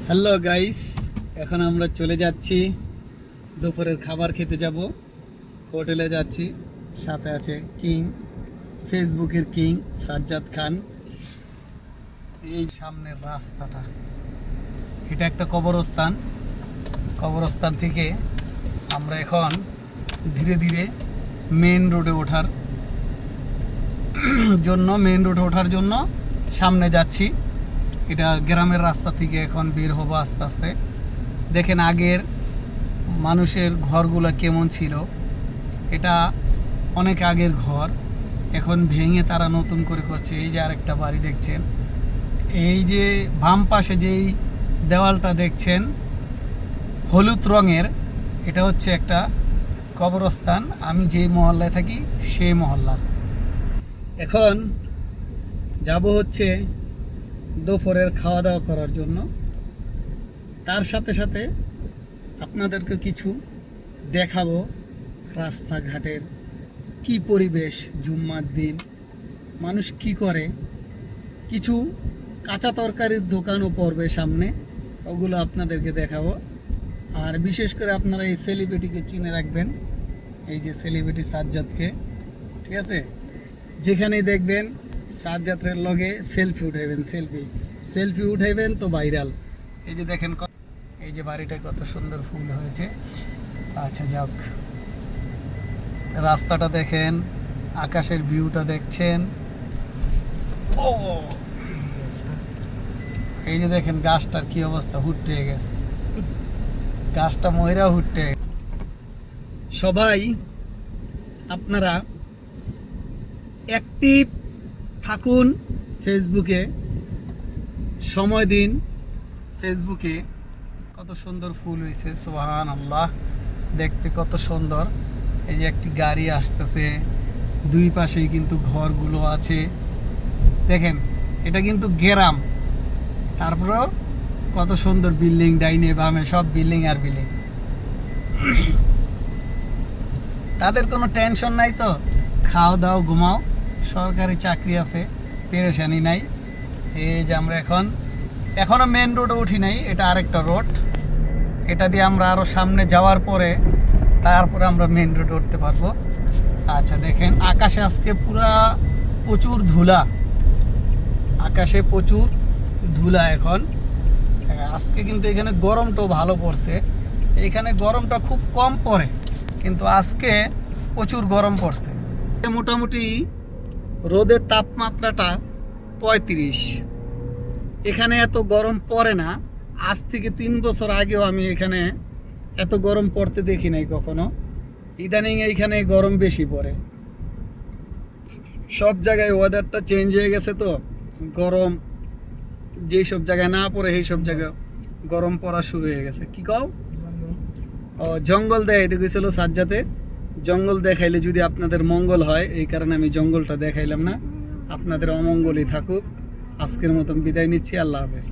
Hello guys, এখন আমরা চলে যাচ্ছি দুপুরের খাবার খেতে যাব। হোটেলে যাচ্ছি, সাথে আছে কিং, ফেসবুকের কিং সাজ্জাদ খান। এই সামনের রাস্তাটা, এটা একটা কবরস্থান। কবরস্থান থেকে আমরা এখন ধীরে ধীরে মেন রোডে ওঠার জন্য সামনে যাচ্ছি। এটা গ্রামের রাস্তা থেকে এখন বের হবো আস্তে আস্তে। দেখেন আগের মানুষের ঘরগুলো কেমন ছিল, এটা অনেক আগের ঘর, এখন ভেঙে তারা নতুন করে করছে। এই যে আরেকটা বাড়ি দেখছেন, এই যে বাম পাশে যেই দেওয়ালটা দেখছেন হলুদ রঙের, এটা হচ্ছে একটা কবরস্থান। আমি যেই মহল্লায় থাকি সেই মহল্লার। এখন যাব হচ্ছে দুপুরের খাওয়া দাওয়া করার জন্য। তার সাথে সাথে আপনাদেরকে কিছু দেখাবো রাস্তাঘাটের কি পরিবেশ, জুম্মার দিন মানুষ কি করে। কিছু কাঁচা তরকারির দোকানও পড়বে সামনে, ওগুলো আপনাদেরকে দেখাবো। আর বিশেষ করে আপনারা এই সেলিব্রিটিকে চিনে রাখবেন, এই যে সেলিব্রিটি সাজ্জাদকে, ঠিক আছে? যেখানেই দেখবেন সাজ্জাদের লগে সেলফি উঠাইবেন, সেলফি উঠাইবেন তো ভাইরাল। এই যে দেখেন, এই যে বাড়িটা কত সুন্দর ফুল হয়েছে। আচ্ছা যাক, রাস্তাটা দেখেন, আকাশের ভিউটা দেখছেন। ও এই যে দেখেন গাছটার কি অবস্থা, হুট্টে গেছে গাছটা, মহিরা হুট্টে। সবাই আপনারা অ্যাক্টিভ থাকুন ফেসবুকে, সময় দিন ফেসবুকে। কত সুন্দর ফুল হয়েছে, সুবহানাল্লাহ, দেখতে কত সুন্দর। এই যে একটি গাড়ি আসতেছে, দুই পাশেই কিন্তু ঘরগুলো আছে। দেখেন এটা কিন্তু গ্রাম, তারপরেও কত সুন্দর বিল্ডিং, ডাইনে বামে সব বিল্ডিং আর বিল্ডিং। তাদের কোনো টেনশন নাই, তো খাও দাও ঘুমাও, সরকারি চাকরি আছে, পেরেশানি নাই। এই যে আমরা এখনো মেন রোডে উঠি নাই, এটা আরেকটা রোড। এটা দিয়ে আমরা আরও সামনে যাওয়ার পরে তারপরে আমরা মেন রোডে উঠতে পারবো। আচ্ছা দেখেন, আকাশে আজকে প্রচুর ধুলা, আকাশে প্রচুর ধুলা। এখন আজকে কিন্তু এখানে গরমটাও ভালো পড়ছে। এখানে গরমটা খুব কম পড়ে, কিন্তু আজকে প্রচুর গরম পড়ছে। মোটামুটি রোদের তাপমাত্রাটা 35। এখানে এত গরম পড়ে না। আজ থেকে 3 বছর আগেও আমি এখানে এত গরম পড়তে দেখি নাই কখনো। ইদানিং এইখানে গরম বেশি পড়ে। সব জায়গায় ওয়েদারটা চেঞ্জ হয়ে গেছে, তো গরম যেই সব জায়গায় না পড়ে সেই সব জায়গায় গরম পড়া শুরু হয়ে গেছে। কি কও? ও জঙ্গল দেখাইতে গেছিল সাজ্জাতে। জঙ্গল দেখাইলে যদি আপনাদের মঙ্গল হয়, এই কারণে আমি জঙ্গলটা দেখাইলাম না। আপনাদের অমঙ্গলই থাকুক। আজকের মতন বিদায় নিচ্ছি, আল্লাহ হাফেজ।